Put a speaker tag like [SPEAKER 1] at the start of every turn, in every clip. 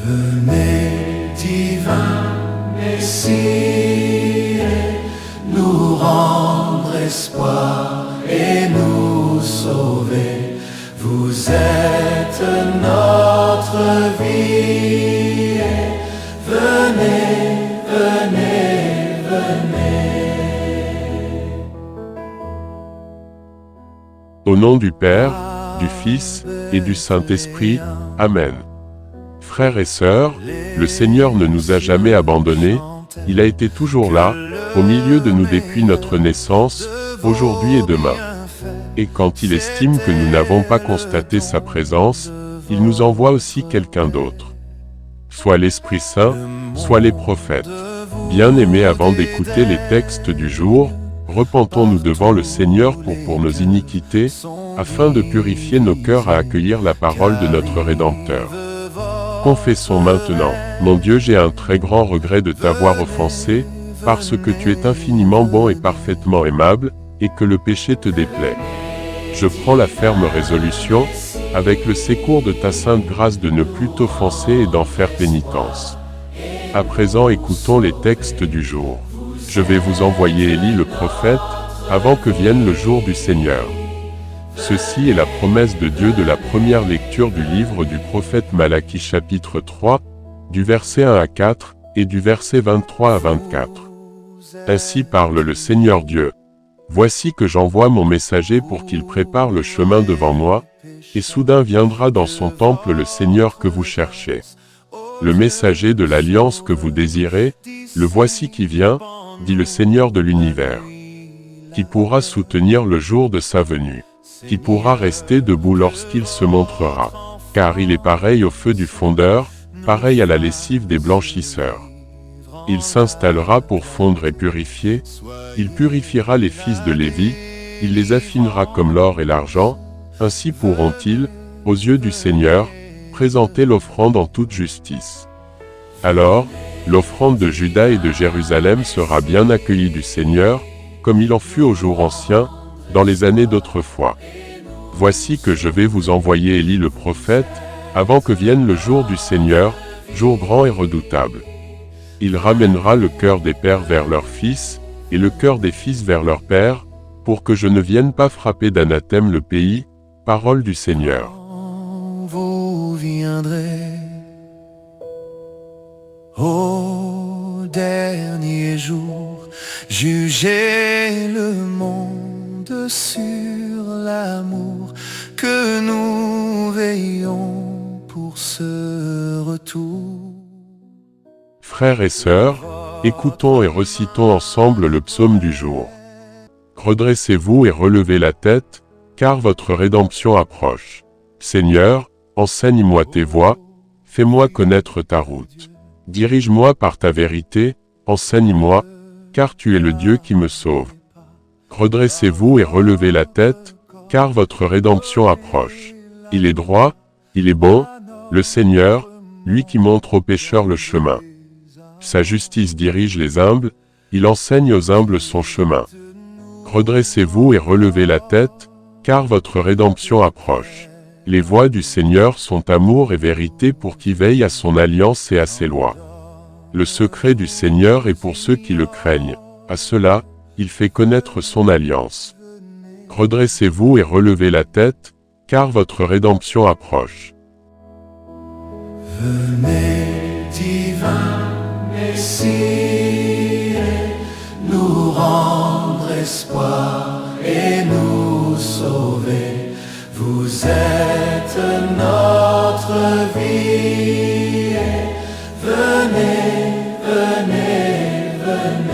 [SPEAKER 1] Venez, divin Messie, nous rendre espoir et nous sauver. Vous êtes notre vie. Venez, venez, venez.
[SPEAKER 2] Au nom du Père, du Fils et du Saint-Esprit. Amen. Frères et sœurs, le Seigneur ne nous a jamais abandonnés, il a été toujours là, au milieu de nous depuis notre naissance, aujourd'hui et demain. Et quand il estime que nous n'avons pas constaté sa présence, il nous envoie aussi quelqu'un d'autre. Soit l'Esprit Saint, soit les prophètes. Bien-aimés, avant d'écouter les textes du jour, repentons-nous devant le Seigneur pour nos iniquités, afin de purifier nos cœurs à accueillir la parole de notre Rédempteur. Confessons maintenant, mon Dieu, j'ai un très grand regret de t'avoir offensé, parce que tu es infiniment bon et parfaitement aimable, et que le péché te déplaît. Je prends la ferme résolution, avec le secours de ta sainte grâce, de ne plus t'offenser et d'en faire pénitence. À présent, écoutons les textes du jour. Je vais vous envoyer Élie le prophète, avant que vienne le jour du Seigneur. Ceci est la promesse de Dieu de la première lecture du livre du prophète Malachie chapitre 3, du verset 1 à 4, et du verset 23 à 24. Ainsi parle le Seigneur Dieu. Voici que j'envoie mon messager pour qu'il prépare le chemin devant moi, et soudain viendra dans son temple le Seigneur que vous cherchez. Le messager de l'alliance que vous désirez, le voici qui vient, dit le Seigneur de l'univers. Qui pourra soutenir le jour de sa venue? Qui pourra rester debout lorsqu'il se montrera? Car il est pareil au feu du fondeur, pareil à la lessive des blanchisseurs. Il s'installera pour fondre et purifier, il purifiera les fils de Lévi, il les affinera comme l'or et l'argent, ainsi pourront-ils, aux yeux du Seigneur, présenter l'offrande en toute justice. Alors, l'offrande de Juda et de Jérusalem sera bien accueillie du Seigneur, comme il en fut aux jours anciens, dans les années d'autrefois. Voici que je vais vous envoyer Élie le prophète, avant que vienne le jour du Seigneur, jour grand et redoutable. Il ramènera le cœur des pères vers leurs fils, et le cœur des fils vers leurs pères, pour que je ne vienne pas frapper d'anathème le pays, parole du Seigneur.
[SPEAKER 1] Vous viendrez au dernier jour, juger le monde sur l'amour que nous veillons pour ce retour.
[SPEAKER 2] Frères et sœurs, écoutons et recitons ensemble le psaume du jour. Redressez-vous et relevez la tête, car votre rédemption approche. Seigneur, enseigne-moi tes voies, fais-moi connaître ta route. Dirige-moi par ta vérité, enseigne-moi, car tu es le Dieu qui me sauve. Redressez-vous et relevez la tête, car votre rédemption approche. Il est droit, il est bon, le Seigneur, lui qui montre aux pécheurs le chemin. Sa justice dirige les humbles, il enseigne aux humbles son chemin. Redressez-vous et relevez la tête, car votre rédemption approche. Les voies du Seigneur sont amour et vérité pour qui veille à son alliance et à ses lois. Le secret du Seigneur est pour ceux qui le craignent. À cela, il fait connaître son alliance. Redressez-vous et relevez la tête, car votre rédemption approche.
[SPEAKER 1] Venez, divin Messie, nous rendre espoir et nous sauver. Vous êtes notre vie. Venez, venez, venez.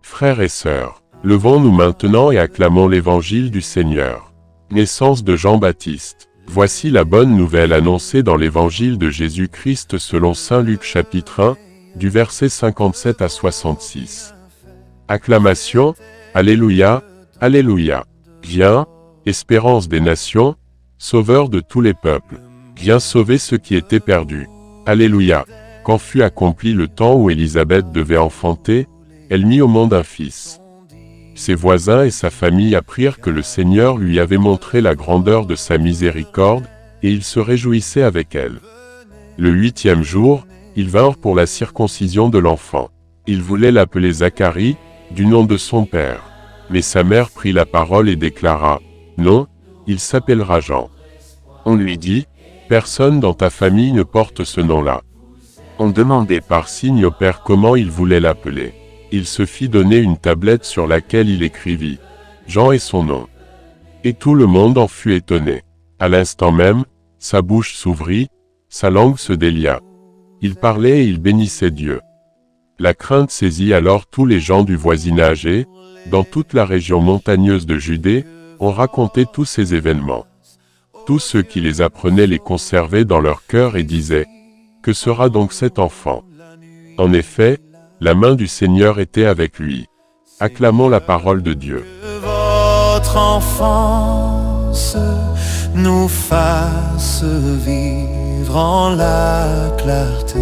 [SPEAKER 2] Frères et sœurs, levons-nous maintenant et acclamons l'évangile du Seigneur. Naissance de Jean-Baptiste. Voici la bonne nouvelle annoncée dans l'évangile de Jésus-Christ selon saint Luc chapitre 1, du verset 57 à 66. Acclamation, Alléluia, Alléluia. Viens, espérance des nations, sauveur de tous les peuples. Viens sauver ceux qui étaient perdus. Alléluia. Quand fut accompli le temps où Élisabeth devait enfanter, elle mit au monde un fils. Ses voisins et sa famille apprirent que le Seigneur lui avait montré la grandeur de sa miséricorde, et ils se réjouissaient avec elle. Le 8e jour, ils vinrent pour la circoncision de l'enfant. Ils voulaient l'appeler Zacharie, du nom de son père. Mais sa mère prit la parole et déclara, « Non, il s'appellera Jean. » On lui dit, « Personne dans ta famille ne porte ce nom-là. » On demandait par signe au père comment il voulait l'appeler. Il se fit donner une tablette sur laquelle il écrivit, « Jean est son nom. » Et tout le monde en fut étonné. À l'instant même, sa bouche s'ouvrit, sa langue se délia. Il parlait et il bénissait Dieu. La crainte saisit alors tous les gens du voisinage et, dans toute la région montagneuse de Judée, on racontait tous ces événements. Tous ceux qui les apprenaient les conservaient dans leur cœur et disaient, « Que sera donc cet enfant ?» En effet, la main du Seigneur était avec lui. Acclamons la parole de Dieu.
[SPEAKER 1] Votre enfance nous fasse vivre en la clarté.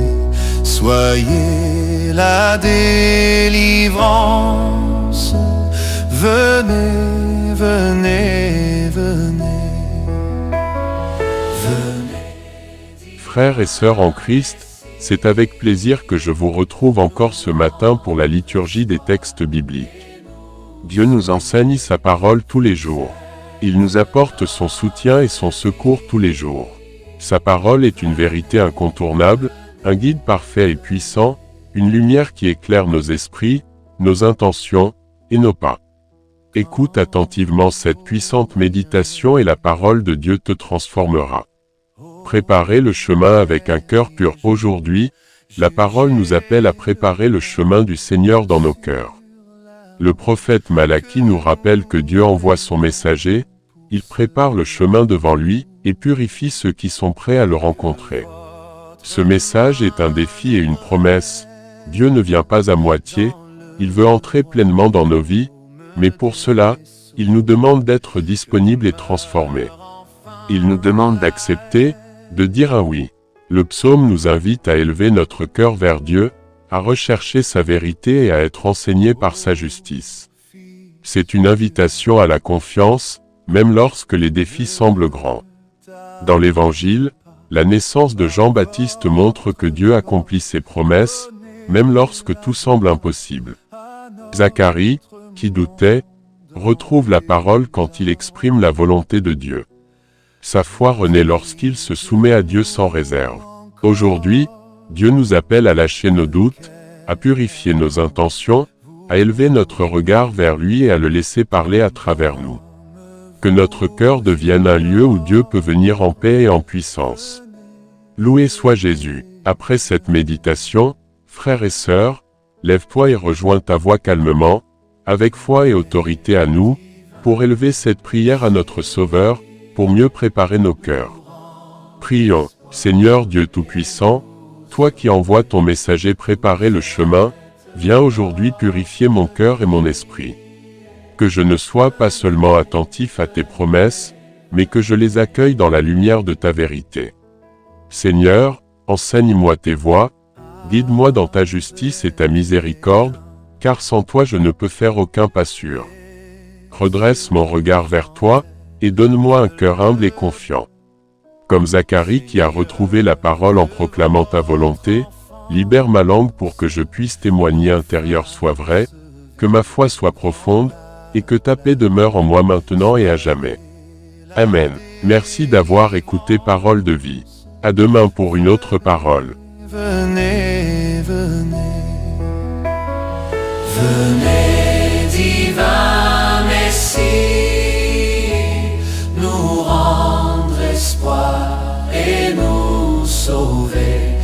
[SPEAKER 1] Soyez la délivrance. Venez, venez, venez. Venez.
[SPEAKER 2] Frères et sœurs en Christ, c'est avec plaisir que je vous retrouve encore ce matin pour la liturgie des textes bibliques. Dieu nous enseigne sa parole tous les jours. Il nous apporte son soutien et son secours tous les jours. Sa parole est une vérité incontournable, un guide parfait et puissant, une lumière qui éclaire nos esprits, nos intentions et nos pas. Écoute attentivement cette puissante méditation et la parole de Dieu te transformera. Préparez le chemin avec un cœur pur. Aujourd'hui, la parole nous appelle à préparer le chemin du Seigneur dans nos cœurs. Le prophète Malachie nous rappelle que Dieu envoie son messager, il prépare le chemin devant lui et purifie ceux qui sont prêts à le rencontrer. Ce message est un défi et une promesse. Dieu ne vient pas à moitié, il veut entrer pleinement dans nos vies, mais pour cela, il nous demande d'être disponibles et transformés. Il nous demande d'accepter, de dire un oui. Le psaume nous invite à élever notre cœur vers Dieu, à rechercher sa vérité et à être enseigné par sa justice. C'est une invitation à la confiance, même lorsque les défis semblent grands. Dans l'Évangile, la naissance de Jean-Baptiste montre que Dieu accomplit ses promesses, même lorsque tout semble impossible. Zacharie, qui doutait, retrouve la parole quand il exprime la volonté de Dieu. Sa foi renaît lorsqu'il se soumet à Dieu sans réserve. Aujourd'hui, Dieu nous appelle à lâcher nos doutes, à purifier nos intentions, à élever notre regard vers lui et à le laisser parler à travers nous. Que notre cœur devienne un lieu où Dieu peut venir en paix et en puissance. Loué soit Jésus. Après cette méditation, frères et sœurs, lève-toi et rejoins ta voix calmement, avec foi et autorité à nous, pour élever cette prière à notre Sauveur, pour mieux préparer nos cœurs. Prions, Seigneur Dieu Tout-Puissant, toi qui envoies ton messager préparer le chemin, viens aujourd'hui purifier mon cœur et mon esprit. Que je ne sois pas seulement attentif à tes promesses, mais que je les accueille dans la lumière de ta vérité. Seigneur, enseigne-moi tes voies, guide-moi dans ta justice et ta miséricorde, car sans toi je ne peux faire aucun pas sûr. Redresse mon regard vers toi, et donne-moi un cœur humble et confiant. Comme Zacharie qui a retrouvé la parole en proclamant ta volonté, libère ma langue pour que je puisse témoigner intérieur soit vrai, que ma foi soit profonde, et que ta paix demeure en moi maintenant et à jamais. Amen. Merci d'avoir écouté Parole de vie. À demain pour une autre parole.
[SPEAKER 1] Venez, venez. Venez, divin Messie, nous rendre espoir et nous sauver.